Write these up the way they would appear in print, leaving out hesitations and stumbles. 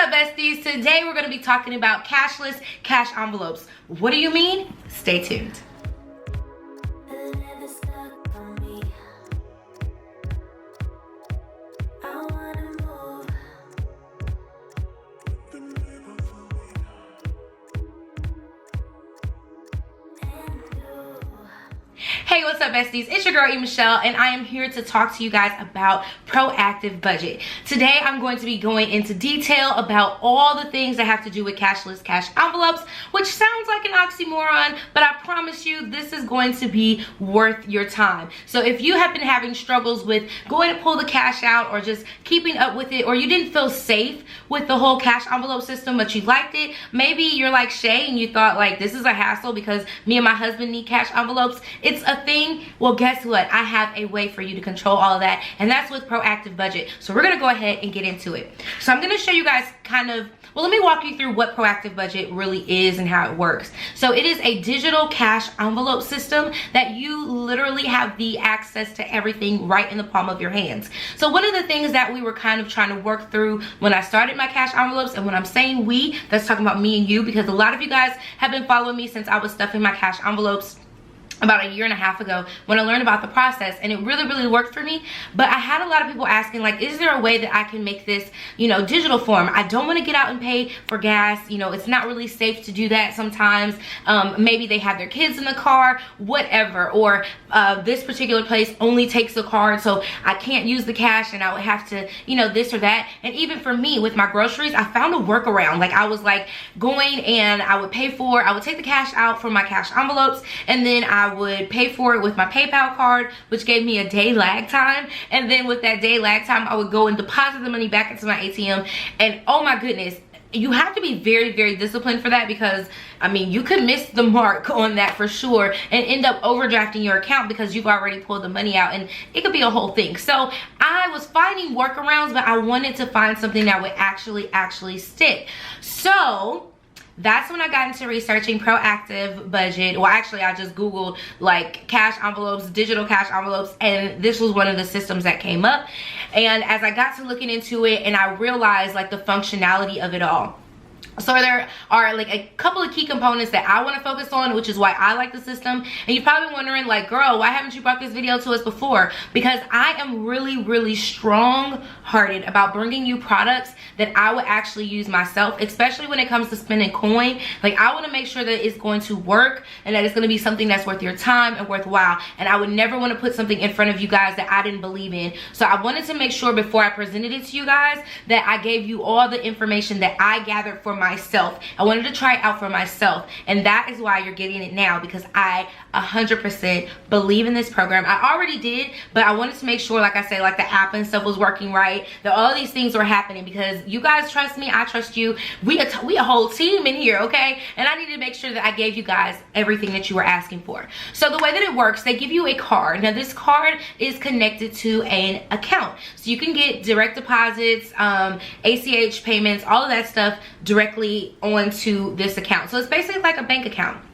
up, besties? Today we're going to be talking about cashless cash envelopes. What do you mean? Stay tuned. Hey, what's up, besties? It's your girl, Elaine Michelle, and I am here to talk to you guys about proactive budget. Today, I'm going to be going into detail about all the things that have to do with cashless cash envelopes, which sounds like an oxymoron, but I promise you, this is going to be worth your time. So if you have been having struggles with going to pull the cash out or just keeping up with it, or you didn't feel safe with the whole cash envelope system, but you liked it, maybe you're like Shay and you thought like, this is a hassle because me and my husband need cash envelopes. It's a thing. Well, guess what? I have a way for you to control all of that, and that's with proactive budget. So we're gonna go ahead and get into it. So I'm gonna show you guys well, let me walk you through what proactive budget really is and how it works. So it is a digital cash envelope system that you literally have the access to everything right in the palm of your hands. So one of the things that we were kind of trying to work through when I started my cash envelopes, and when I'm saying we, that's talking about me and you, because a lot of you guys have been following me since I was stuffing my cash envelopes about a year and a half ago when I learned about the process, and it really worked for me. But I had a lot of people asking, like, is there a way that I can make this, you know, digital form? I don't want to get out and pay for gas. You know, it's not really safe to do that sometimes. Maybe they have their kids in the car, whatever, or this particular place only takes a card, so I can't use the cash and I would have to, you know, this or that. And even for me with my groceries, I found a workaround. Like, I was like going and I would take the cash out from my cash envelopes, and then I would pay for it with my PayPal card, which gave me a day lag time. And then with that day lag time, I would go and deposit the money back into my ATM. And oh my goodness, you have to be very disciplined for that, because I mean, you could miss the mark on that for sure and end up overdrafting your account because you've already pulled the money out, and it could be a whole thing. So I was finding workarounds, but I wanted to find something that would actually stick. So that's when I got into researching proactive budget. Well, actually, I just Googled like cash envelopes, digital cash envelopes, and this was one of the systems that came up. And as I got to looking into it, and I realized like the functionality of it all. So there are like a couple of key components that I want to focus on, which is why I like the system. And you're probably wondering, like, girl, why haven't you brought this video to us before? Because I am really strong-hearted about bringing you products that I would actually use myself, especially when it comes to spending coin. Like, I want to make sure that it's going to work and that it's going to be something that's worth your time and worthwhile. And I would never want to put something in front of you guys that I didn't believe in. So I wanted to make sure before I presented it to you guys that I gave you all the information that I gathered for myself. I wanted to try it out for myself, and that is why you're getting it now, because I 100% believe in this program. I already did, but I wanted to make sure, like I said, like the app and stuff was working right, that all these things were happening, because you guys trust me, I trust you. We a whole team in here, okay? And I needed to make sure that I gave you guys everything that you were asking for. So the way that it works, they give you a card. Now this card is connected to an account, so you can get direct deposits, ACH payments, all of that stuff directly onto this account. So it's basically like a bank account.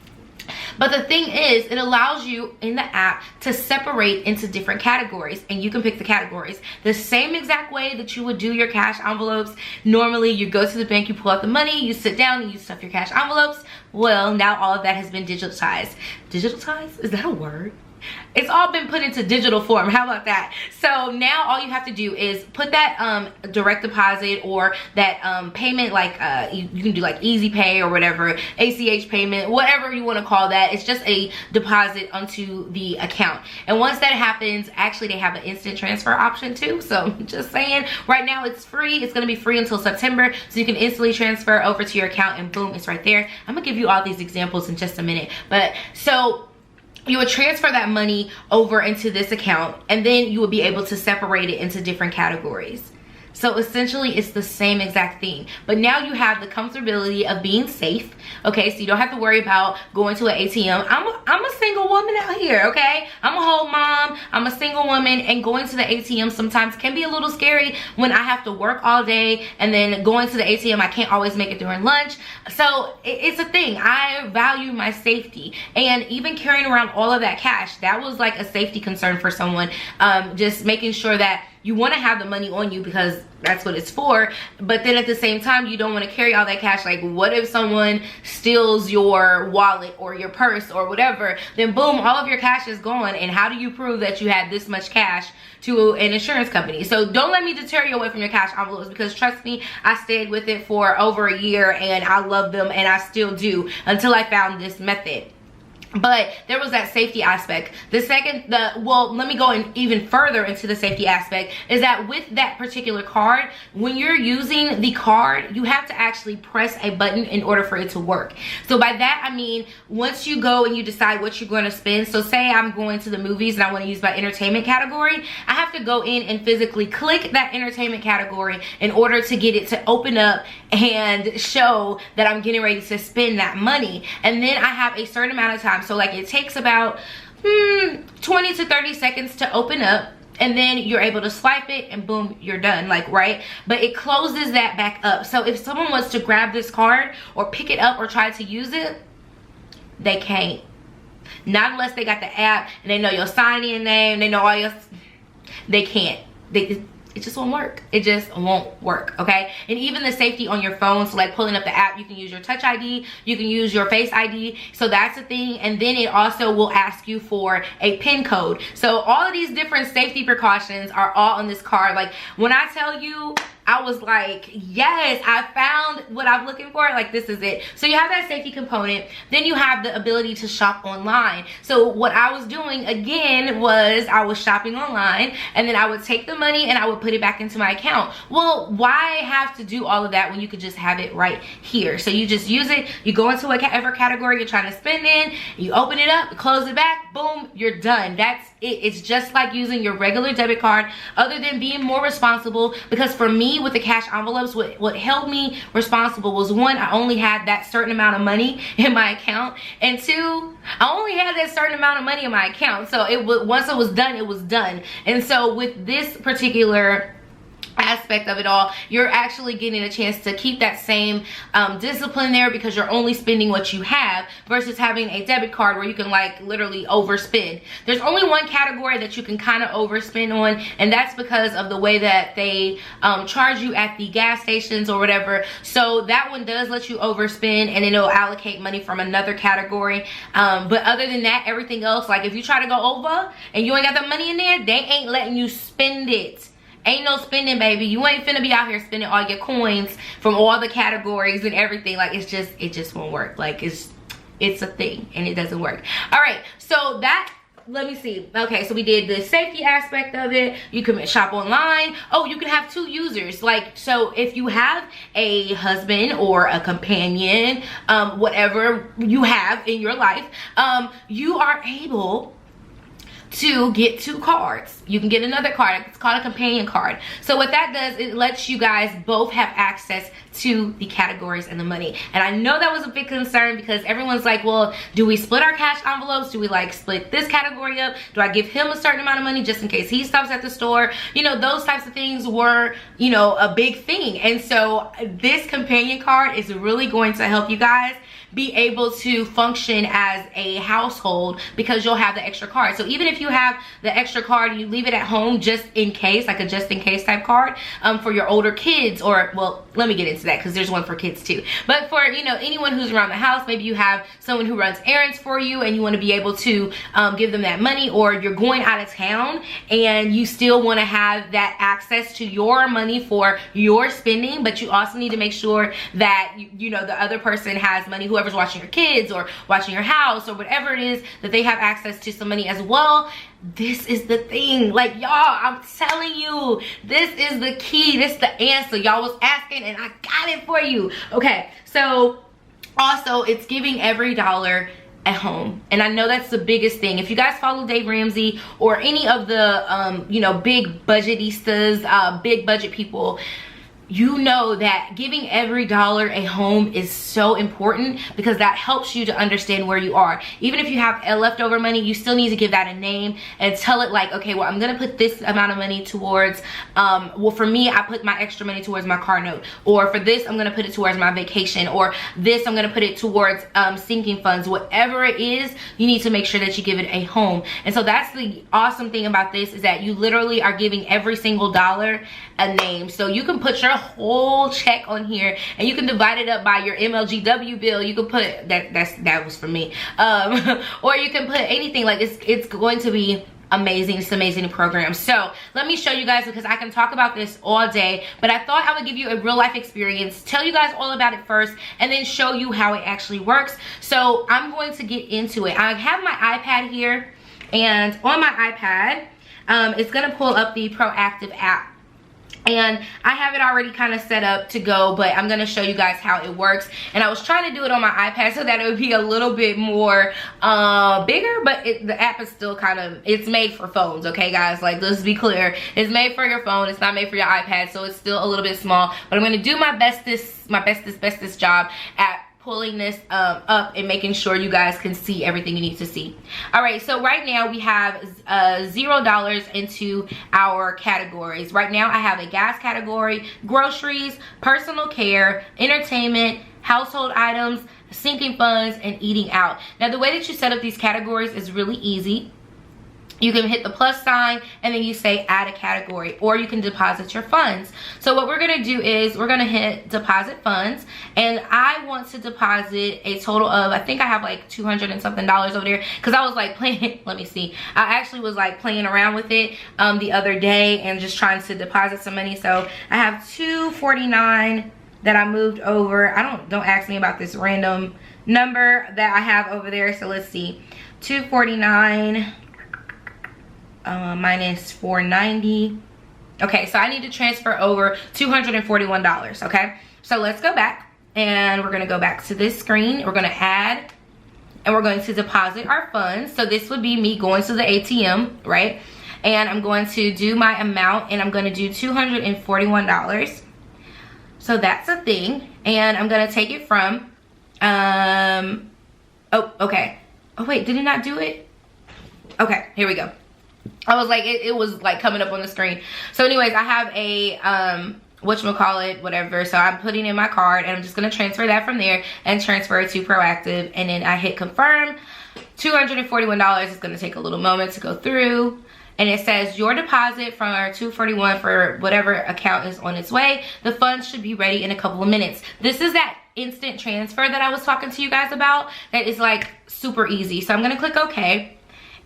But the thing is, it allows you in the app to separate into different categories, and you can pick the categories the same exact way that you would do your cash envelopes. Normally, you go to the bank, you pull out the money, you sit down and you stuff your cash envelopes. Well, now all of that has been digitized. Digitized? Is that a word? It's all been put into digital form. How about that? So now all you have to do is put that direct deposit or that payment, like you can do like easy pay or whatever, ACH payment, whatever you want to call that. It's just a deposit onto the account. And once that happens, actually they have an instant transfer option too. So just saying, right now it's free. It's going to be free until September, so you can instantly transfer over to your account and boom, it's right there. I'm gonna give you all these examples in just a minute. But so you would transfer that money over into this account, and then you would be able to separate it into different categories. So essentially it's the same exact thing, but now you have the comfortability of being safe. Okay, so you don't have to worry about going to an ATM. I'm a single woman out here, okay? I'm a whole mom, I'm a single woman, and going to the ATM sometimes can be a little scary when I have to work all day, and then going to the ATM, I can't always make it during lunch. So it's a thing. I value my safety, and even carrying around all of that cash, that was like a safety concern for someone. Just making sure that you want to have the money on you because that's what it's for, but then at the same time you don't want to carry all that cash. Like, what if someone steals your wallet or your purse or whatever? Then boom, all of your cash is gone, and how do you prove that you had this much cash to an insurance company? So don't let me deter you away from your cash envelopes, because trust me, I stayed with it for over a year and I love them, and I still do, until I found this method. But there was that safety aspect. Well, let me go in even further into the safety aspect, is that with that particular card, when you're using the card, you have to actually press a button in order for it to work. So by that, I mean, once you go and you decide what you're going to spend, so say I'm going to the movies and I want to use my entertainment category, I have to go in and physically click that entertainment category in order to get it to open up and show that I'm getting ready to spend that money. And then I have a certain amount of time. So like, it takes about 20 to 30 seconds to open up, and then you're able to swipe it and boom, you're done, like, right? But it closes that back up. So if someone wants to grab this card or pick it up or try to use it, they can't. Not unless they got the app and they know your sign-in name, they know all your, they can't. It just won't work. It just won't work, okay? And even the safety on your phone, so like pulling up the app, you can use your Touch ID, you can use your Face ID, so that's a thing. And then it also will ask you for a PIN code. So all of these different safety precautions are all on this card. Like, when I tell you, I was like, yes, I found what I'm looking for. Like, this is it. So you have that safety component. Then you have the ability to shop online. So what I was doing again was I was shopping online, and then I would take the money and I would put it back into my account. Well, why have to do all of that when you could just have it right here? So you just use it. You go into whatever category you're trying to spend in, you open it up, close it back, boom, you're done. That's it. It's just like using your regular debit card, other than being more responsible. Because for me, with the cash envelopes, what held me responsible was, one, I only had that certain amount of money in my account, and two, I only had that certain amount of money in my account. So once it was done, it was done. And so with this particular aspect of it all, you're actually getting a chance to keep that same discipline there, because you're only spending what you have, versus having a debit card where you can like literally overspend. There's only one category that you can kind of overspend on, and that's because of the way that they charge you at the gas stations or whatever. So that one does let you overspend, and it'll allocate money from another category. But other than that, everything else, like if you try to go over and you ain't got the money in there, they ain't letting you spend it. Ain't no spending, baby. You ain't finna be out here spending all your coins from all the categories and everything. Like, it just won't work. Like, it's a thing, and it doesn't work. All right, so that, let me see. Okay, so we did the safety aspect of it. You can shop online. Oh, you can have two users. Like, so if you have a husband or a companion, whatever you have in your life, you are able to get two cards. You can get another card. It's called a companion card. So what that does, it lets you guys both have access to the categories and the money. And I know that was a big concern, because everyone's like, well, do we split our cash envelopes? Do we like split this category up? Do I give him a certain amount of money just in case he stops at the store? You know, those types of things were, you know, a big thing. And so this companion card is really going to help you guys be able to function as a household, because you'll have the extra card. So even if you have the extra card and you leave it at home just in case, like a just in case type card, for your older kids, or, well, let me get into that because there's one for kids too. But for, you know, anyone who's around the house, maybe you have someone who runs errands for you and you want to be able to give them that money, or you're going out of town and you still want to have that access to your money for your spending, but you also need to make sure that you know, the other person has money, whoever's watching your kids or watching your house or whatever it is, that they have access to some money as well. This is the thing. Like, y'all, I'm telling you, this is the key. This is the answer. Y'all was asking and I got it for you. Okay, so also it's giving every dollar at home, and I know that's the biggest thing. If you guys follow Dave Ramsey or any of the you know, big budgetistas, big budget people, you know that giving every dollar a home is so important, because that helps you to understand where you are. Even if you have leftover money, you still need to give that a name and tell it like, okay, well, I'm gonna put this amount of money towards, well, for me, I put my extra money towards my car note, or for this, I'm gonna put it towards my vacation, or this, I'm gonna put it towards sinking funds. Whatever it is, you need to make sure that you give it a home. And so that's the awesome thing about this, is that you literally are giving every single dollar a name. So you can put your whole check on here, and you can divide it up by your MLGW bill. You can put that was for me, or you can put anything. Like, it's going to be amazing. It's an amazing program. So let me show you guys, because I can talk about this all day, but I thought I would give you a real life experience, tell you guys all about it first, and then show you how it actually works. So I'm going to get into it. I have my iPad here, and on my iPad, it's gonna pull up the Proactive app. And I have it already kind of set up to go, but I'm going to show you guys how it works. And I was trying to do it on my iPad so that it would be a little bit more bigger, but the app is still kind of, it's made for phones, okay guys? Like, let's be clear, it's made for your phone, it's not made for your iPad, so it's still a little bit small. But I'm going to do my bestest job at pulling this up and making sure you guys can see everything you need to see. All right, so right now we have $0 into our categories. Right now I have a gas category, groceries, personal care, entertainment, household items, sinking funds, and eating out. Now the way that you set up these categories is really easy. You can hit the plus sign and then you say add a category, or you can deposit your funds. So what we're gonna do is we're gonna hit deposit funds, and I want to deposit a total of, I think I have like 200 and something dollars over there, because I was like playing, let me see, I actually was like playing around with it the other day and just trying to deposit some money. So I have $249 that I moved over. Don't ask me about this random number that I have over there. So let's see, 249 minus 490. Okay, so I need to transfer over $241. Okay, so let's go back, and we're gonna go back to this screen. We're gonna add, and we're going to deposit our funds. So this would be me going to the ATM, right? And I'm going to do my amount, and I'm gonna do $241. So that's a thing, and I'm gonna take it from oh, okay. Oh wait, did it not do it? Okay, here we go. I was like, it was like coming up on the screen. So anyways, I have a whatchamacallit, whatever. So I'm putting in my card, and I'm just gonna transfer that from there and transfer it to Proactive, and then I hit confirm. $241 is gonna take a little moment to go through, and it says your deposit from our $241 for whatever account is on its way. The funds should be ready in a couple of minutes. This is that instant transfer that I was talking to you guys about, that is like super easy. So I'm gonna click OK.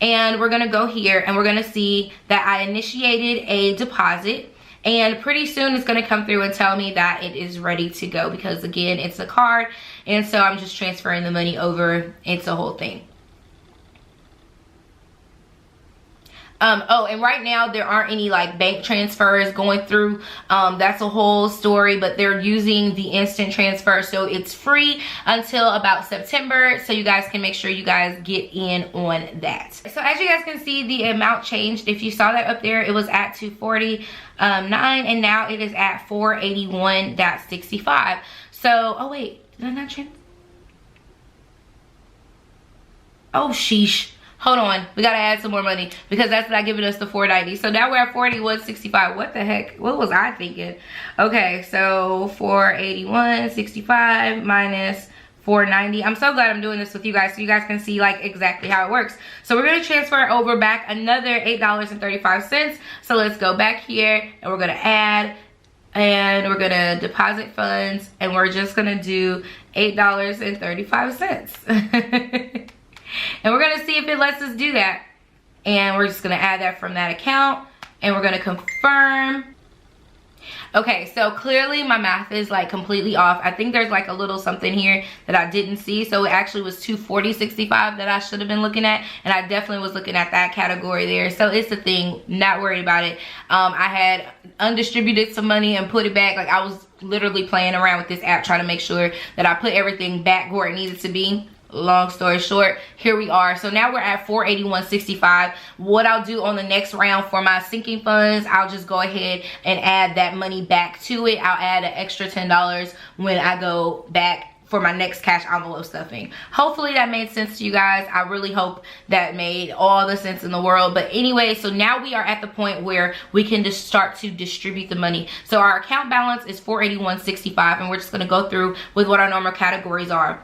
And we're gonna go here, and we're gonna see that I initiated a deposit, and pretty soon it's gonna come through and tell me that it is ready to go, because again, it's a card, and so I'm just transferring the money over. It's a whole thing. Oh, and right now there aren't any like bank transfers going through. That's a whole story, but they're using the instant transfer, so it's free until about September, so you guys can make sure you guys get in on that. So as you guys can see, the amount changed. If you saw that up there, it was at 249, and now it is at 481.65. So, oh wait, did I not change? Oh sheesh. Hold on, we gotta add some more money, because that's not giving us the 490. So now we're at 481.65. What the heck? What was I thinking? Okay, so 481.65 minus 490. I'm so glad I'm doing this with you guys, so you guys can see like exactly how it works. So we're gonna transfer over back another $8.35. So let's go back here, and we're gonna add, and we're gonna deposit funds, and we're just gonna do $8.35. And we're gonna see if it lets us do that. And we're just gonna add that from that account, and we're gonna confirm. Okay, so clearly my math is like completely off. I think there's like a little something here that I didn't see. So it actually was 240.65 that I should have been looking at, and I definitely was looking at that category there. So it's a thing, not worried about it. I had undistributed some money and put it back. Like, I was literally playing around with this app, trying to make sure that I put everything back where it needed to be. long story short, here we are. So now we're at $481.65. What I'll do on the next round for my sinking funds, I'll just go ahead and add that money back to it. I'll add an extra $10 when I go back for my next cash envelope stuffing. Hopefully that made sense to you guys. I really hope that made all the sense in the world. But anyway, so now we are at the point where we can just start to distribute the money. So our account balance is $481.65, and we're just going to go through with what our normal categories are.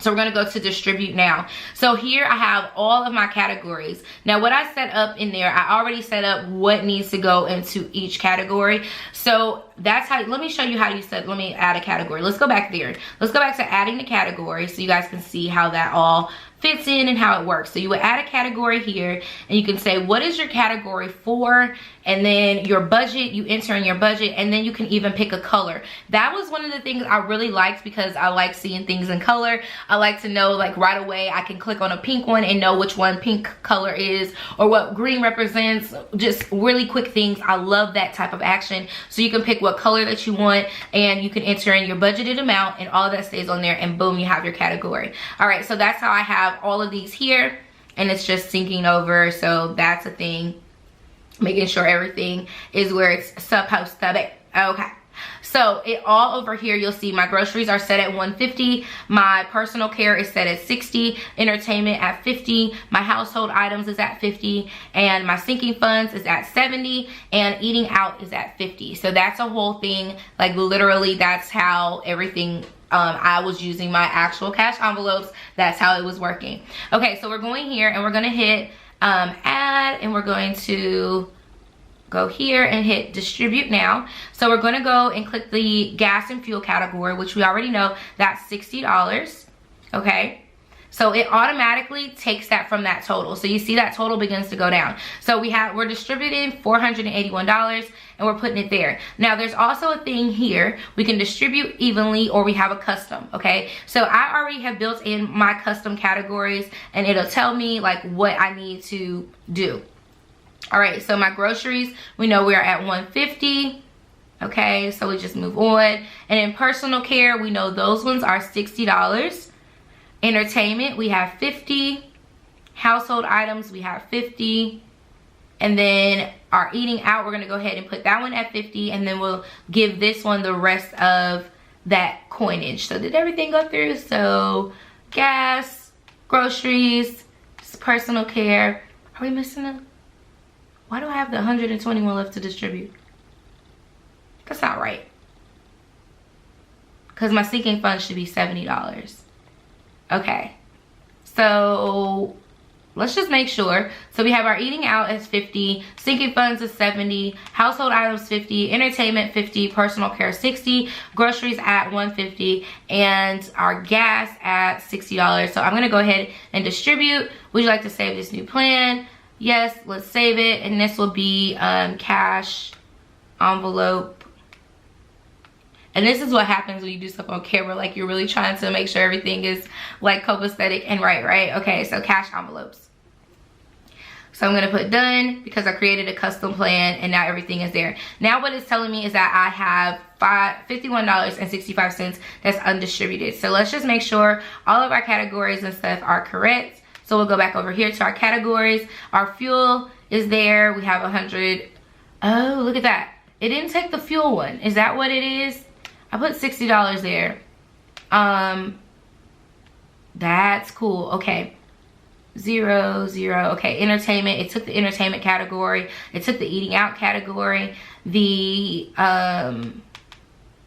So we're going to go to distribute now. So here I have all of my categories. Now what I set up in there, I already set up what needs to go into each category. So that's how, let me show you how you set, let me add a category. Let's go back there. Let's go back to adding the category so you guys can see how that all fits in and how it works. So you would add a category here, and you can say, what is your category for? And then your budget, you enter in your budget, and then you can even pick a color. That was one of the things I really liked because I like seeing things in color. I like to know, like, right away I can click on a pink one and know which one pink color is or what green represents. Just really quick things. I love that type of action. So you can pick what color that you want, and you can enter in your budgeted amount, and all of that stays on there, and boom, you have your category. All right, so that's how I have all of these here, and it's just syncing over. So that's a thing, making sure everything is where it's supposed to be. Okay, so it all over here, you'll see my groceries are set at $150, my personal care is set at $60, entertainment at $50, my household items is at $50, and my sinking funds is at $70, and eating out is at $50. So that's a whole thing, like literally that's how everything, I was using my actual cash envelopes. That's how it was working. Okay, so we're going here and we're gonna hit add, and we're going to go here and hit distribute now. So we're going to go and click the gas and fuel category, which we already know that's $60. Okay, so it automatically takes that from that total. So you see that total begins to go down. So we're distributing $481 and we're putting it there. Now there's also a thing here, we can distribute evenly or we have a custom. Okay, so I already have built in my custom categories, and it'll tell me like what I need to do. All right, so my groceries, we know we're at $150. Okay, so we just move on. And in personal care, we know those ones are $60. Entertainment, we have $50. Household items, we have $50. And then our eating out, we're gonna go ahead and put that one at $50, and then we'll give this one the rest of that coinage. So did everything go through? So gas, groceries, personal care. Are we missing them? Why do I have the 121 left to distribute? That's not right. Because my sinking funds should be $70. Okay. So let's just make sure. So we have our eating out as $50, sinking funds is $70, household items $50, entertainment $50, personal care $60, groceries at $150, and our gas at $60. So I'm going to go ahead and distribute. Would you like to save this new plan? Yes, let's save it, and this will be cash envelope. And this is what happens when you do stuff on camera, like you're really trying to make sure everything is like copacetic and right? Okay, so cash envelopes. So I'm gonna put done because I created a custom plan and now everything is there. Now what it's telling me is that I have $51.65 that's undistributed. So let's just make sure all of our categories and stuff are correct. So we'll go back over here to our categories. Our fuel is there. We have 100. Oh, look at that. It didn't take the fuel one. Is that what it is? I put $60 there. That's cool. Okay. 0, 0. Okay, entertainment. It took the entertainment category. It took the eating out category. The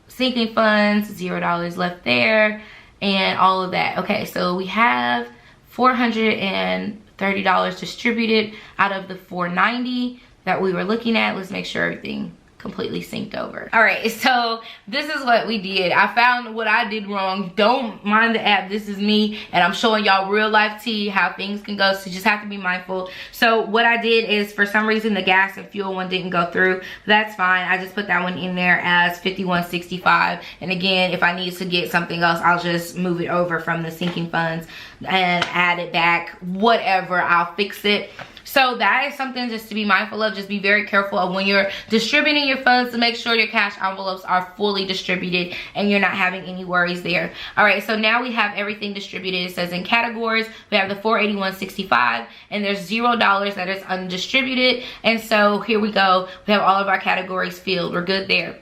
sinking funds, $0 left there. And all of that. Okay, so we have $430 distributed out of the $490 that we were looking at. Let's make sure everything completely synced over. All right, so this is what we did. I found what I did wrong. Don't mind the app. This is me, and I'm showing y'all real life tea how things can go, so you just have to be mindful. So what I did is, for some reason, the gas and fuel one didn't go through. That's fine. I just put that one in there as $51.65, and again, if I need to get something else, I'll just move it over from the sinking funds and add it back. Whatever, I'll fix it. So that is something just to be mindful of. Just be very careful of when you're distributing your funds to make sure your cash envelopes are fully distributed and you're not having any worries there. All right, so now we have everything distributed. It says in categories, we have the $481.65 and there's $0 that is undistributed. And so here we go. We have all of our categories filled. We're good there.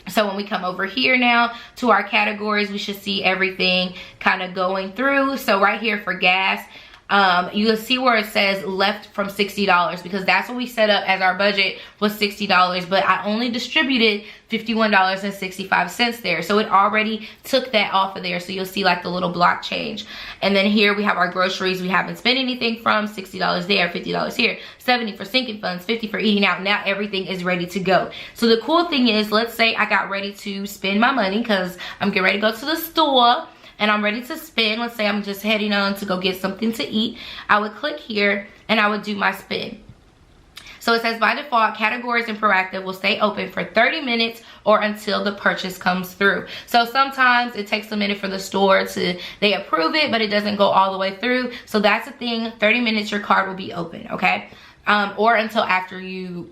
So when we come over here now to our categories, we should see everything kind of going through. So right here for gas, you'll see where it says left from $60 because that's what we set up as our budget was $60, but I only distributed $51.65 there. So it already took that off of there. So you'll see like the little block change. And then here we have our groceries. We haven't spent anything from, $60 there, $50 here, $70 for sinking funds, $50 for eating out. Now everything is ready to go. So the cool thing is, let's say I got ready to spend my money because I'm getting ready to go to the store and I'm ready to spend. Let's say I'm just heading on to go get something to eat. I would click here and I would do my spend. So it says by default, categories and proactive will stay open for 30 minutes or until the purchase comes through. So sometimes it takes a minute for the store to, they approve it, but it doesn't go all the way through. So that's the thing, 30 minutes your card will be open, okay? Or until after you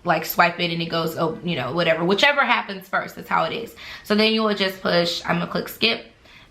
like swipe it and it goes, oh, you know, whatever, whichever happens first, that's how it is. So then you will just push, I'm gonna click skip.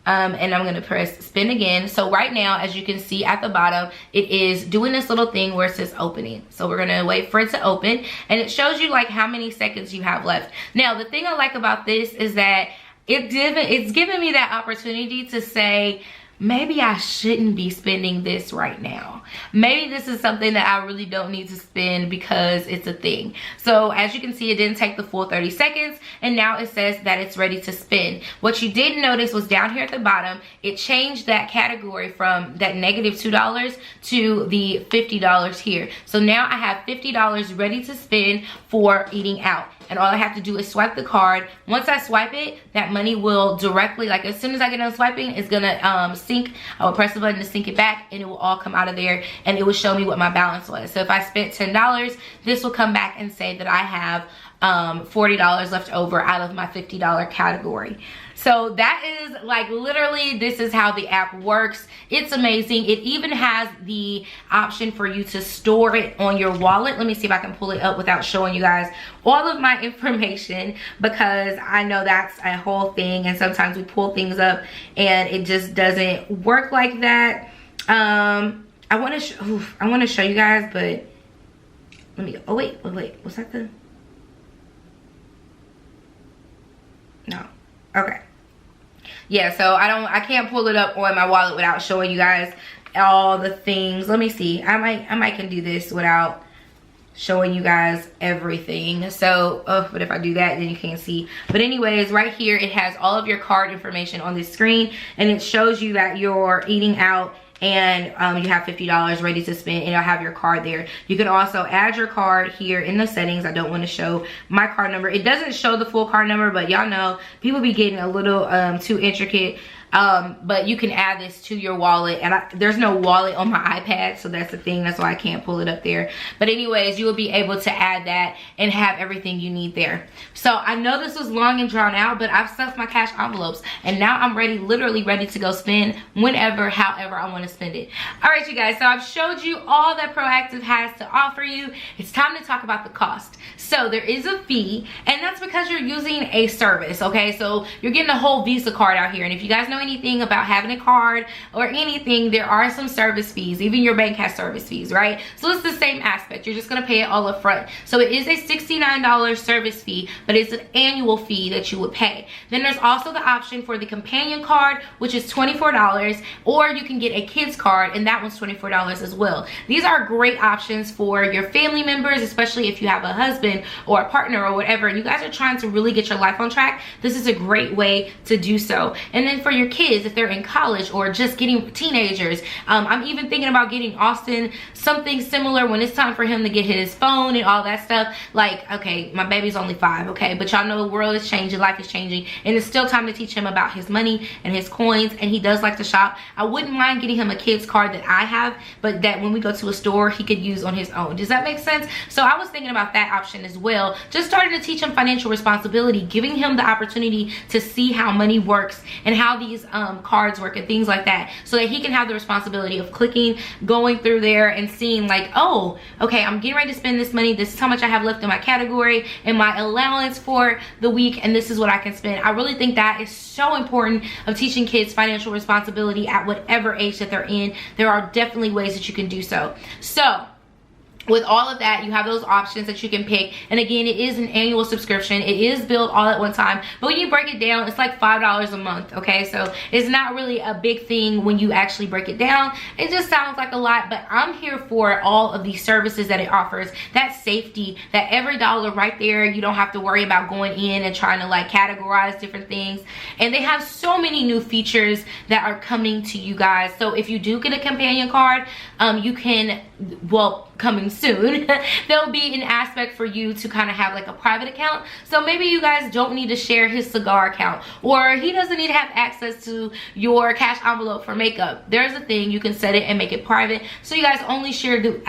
And I'm gonna press spin again. So right now, as you can see at the bottom, it is doing this little thing where it says opening. So we're gonna wait for it to open and it shows you like how many seconds you have left. Now, the thing I like about this is that it's giving me that opportunity to say, maybe I shouldn't be spending this right now. Maybe this is something that I really don't need to spend because it's a thing. So as you can see, it didn't take the full 30 seconds and now it says that it's ready to spend. What you didn't notice was down here at the bottom, it changed that category from that -$2 to the $50 here. So now I have $50 ready to spend for eating out. And all I have to do is swipe the card. Once I swipe it, that money will directly, like as soon as I get done swiping, it's gonna sync. I will press the button to sync it back and it will all come out of there and it will show me what my balance was. So if I spent $10, this will come back and say that I have $40 left over out of my $50 category. So that is like literally, this is how the app works. It's amazing. It even has the option for you to store it on your wallet. Let me see if I can pull it up without showing you guys all of my information because I know that's a whole thing and sometimes we pull things up and it just doesn't work like that. I want to show you guys, but let me go. Oh wait, was that the? No. Okay. Yeah, so I can't pull it up on my wallet without showing you guys all the things. Let me see. I might can do this without showing you guys everything. So, but if I do that, then you can't see. But anyways, right here, it has all of your card information on this screen and it shows you that you're eating out and you have $50 ready to spend and you'll have your card there. You can also add your card here in the settings. I don't want to show my card number. It doesn't show the full card number, but y'all know people be getting a little too intricate. But you can add this to your wallet and there's no wallet on my iPad, so that's the thing, that's why I can't pull it up there. But anyways, you will be able to add that and have everything you need there. So I know this was long and drawn out, but I've stuffed my cash envelopes and now I'm literally ready to go spend whenever, however I want to spend it. All right, you guys, so I've showed you all that Proactive has to offer you. It's time to talk about the cost. So there is a fee and that's because you're using a service, okay? So you're getting a whole Visa card out here, and if you guys know anything about having a card or anything, there are some service fees. Even your bank has service fees, right? So it's the same aspect. You're just gonna pay it all up front. So it is a $69 service fee, but it's an annual fee that you would pay. Then there's also the option for the companion card, which is $24, or you can get a kids card and that one's $24 as well. These are great options for your family members, especially if you have a husband or a partner or whatever and you guys are trying to really get your life on track. This is a great way to do so. And then for your kids, if they're in college or just getting teenagers, I'm even thinking about getting Austin something similar when it's time for him to get his phone and all that stuff. Like, okay, my baby's only 5, okay, but y'all know the world is changing, life is changing, and it's still time to teach him about his money and his coins, and he does like to shop. I wouldn't mind getting him a kid's card that I have, but that when we go to a store he could use on his own. Does that make sense? So I was thinking about that option as well, just starting to teach him financial responsibility, giving him the opportunity to see how money works and how these these cards work and things like that, so that he can have the responsibility of clicking, going through there and seeing like, oh, okay, I'm getting ready to spend this money, this is how much I have left in my category and my allowance for the week, and this is what I can spend. I really think that is so important of teaching kids financial responsibility at whatever age that they're in. There are definitely ways that you can do so. So with all of that, you have those options that you can pick. And again, it is an annual subscription. It is billed all at one time. But when you break it down, it's like $5 a month, okay? So it's not really a big thing when you actually break it down. It just sounds like a lot, but I'm here for all of these services that it offers. That safety, that every dollar right there, you don't have to worry about going in and trying to like categorize different things. And they have so many new features that are coming to you guys. So if you do get a companion card, you can, well, coming soon, there'll be an aspect for you to kind of have like a private account. So maybe you guys don't need to share his cigar account, or he doesn't need to have access to your cash envelope for makeup. There's a thing, you can set it and make it private, so you guys only share the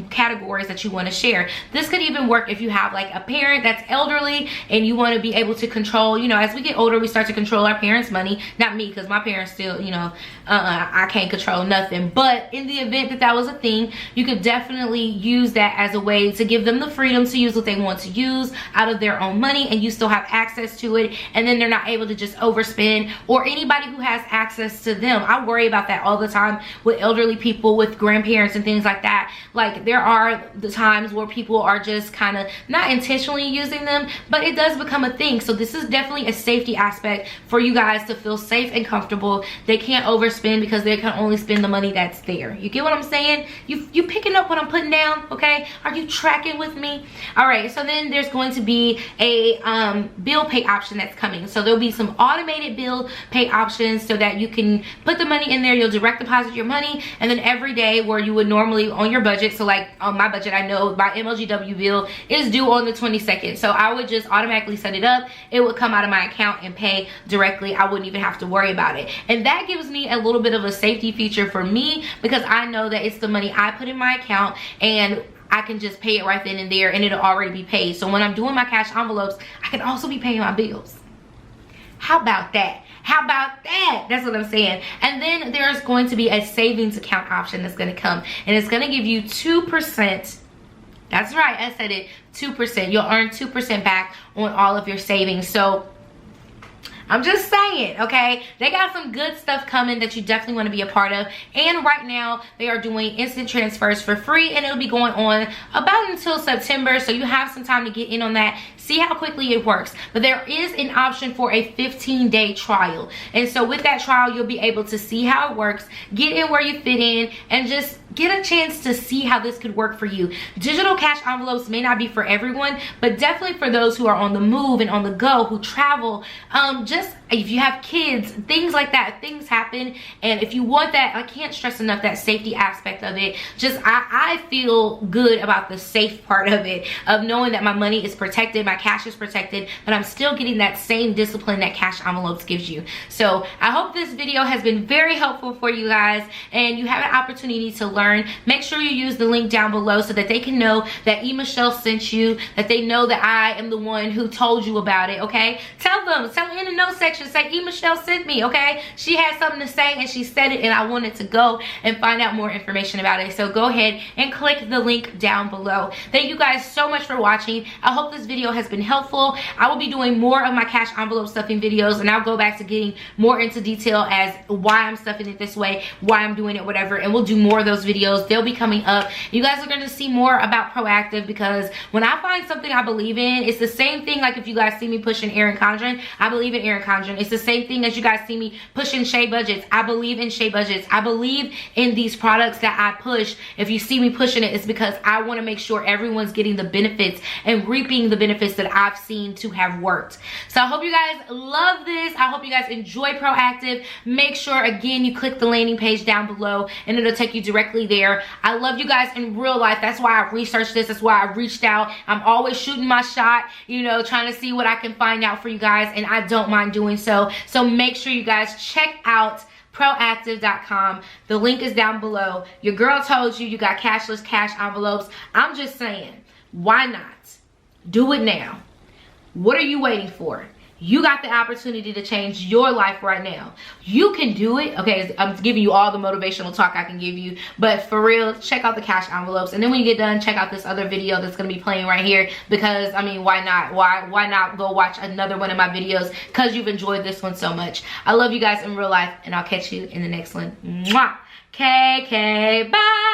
categories that you want to share. This could even work if you have like a parent that's elderly and you want to be able to control, you know, as we get older, we start to control our parents' money. Not me, because my parents still, you know, I can't control nothing. But in the event that that was a thing, you could definitely use that as a way to give them the freedom to use what they want to use out of their own money, and you still have access to it, and then they're not able to just overspend, or anybody who has access to them. I worry about that all the time with elderly people, with grandparents and things like that. Like, there are the times where people are just kind of not intentionally using them, but it does become a thing. So this is definitely a safety aspect for you guys to feel safe and comfortable. They can't overspend because they can only spend the money that's there. You get what I'm saying? You picking up what I'm putting down? Okay, are you tracking with me? All right, so then there's going to be a bill pay option that's coming. So there'll be some automated bill pay options so that you can put the money in there. You'll direct deposit your money, and then every day where you would normally on your budget, so like on my budget, I know my MLGW bill is due on the 22nd, so I would just automatically set it up. It would come out of my account and pay directly. I wouldn't even have to worry about it, and that gives me a little bit of a safety feature for me, because I know that it's the money I put in my account, and I can just pay it right then and there, and it'll already be paid. So when I'm doing my cash envelopes, I can also be paying my bills. How about that? How about that? That's what I'm saying. And then there's going to be a savings account option that's going to come, and it's going to give you 2%. That's right, I said it, 2%. You'll earn 2% back on all of your savings. So I'm just saying, okay? They got some good stuff coming that you definitely want to be a part of. And right now, they are doing instant transfers for free, and it'll be going on about until September. So you have some time to get in on that, see how quickly it works. But there is an option for a 15-day trial. And so with that trial, you'll be able to see how it works, get in where you fit in, and just get a chance to see how this could work for you. Digital cash envelopes may not be for everyone, but definitely for those who are on the move and on the go, who travel, just if you have kids, things like that, things happen. And if you want that, I can't stress enough that safety aspect of it. Just I feel good about the safe part of it, of knowing that my money is protected, my cash is protected, but I'm still getting that same discipline that cash envelopes gives you. So I hope this video has been very helpful for you guys, and you have an opportunity to learn. Make sure you use the link down below so that they can know that Michelle sent you, that they know that I am the one who told you about it, okay? Tell them in the note section, say Michelle sent me, okay? She had something to say and she said it, and I wanted to go and find out more information about it. So go ahead and click the link down below. Thank you guys so much for watching. I hope this video has been helpful. I will be doing more of my cash envelope stuffing videos, and I'll go back to getting more into detail as why I'm stuffing it this way, why I'm doing it, whatever, and we'll do more of those videos. They'll be coming up. You guys are going to see more about Proactive, because when I find something I believe in, it's the same thing like if you guys see me pushing Erin Condren, I believe in Erin Condren. It's the same thing as you guys see me pushing Shea Budgets. I believe in Shea Budgets. I believe in these products that I push. If you see me pushing it, it's because I want to make sure everyone's getting the benefits and reaping the benefits that I've seen to have worked. So I hope you guys love this. I hope you guys enjoy Proactive. Make sure, again, you click the landing page down below, and it'll take you directly there. I love you guys in real life. That's why I researched this. That's why I reached out. I'm always shooting my shot, you know, trying to see what I can find out for you guys, and I don't mind doing so. So make sure you guys check out proactive.com. The link is down below. Your girl told you got cashless cash envelopes. I'm just saying, why not? Do it now. What are you waiting for? You got the opportunity to change your life right now. You can do it. Okay, I'm giving you all the motivational talk I can give you, but for real, check out the cash envelopes, and then when you get done, check out this other video that's going to be playing right here, because I mean, why not? Why not go watch another one of my videos because you've enjoyed this one so much. I love you guys in real life, and I'll catch you in the next one. Mwah. KK, bye.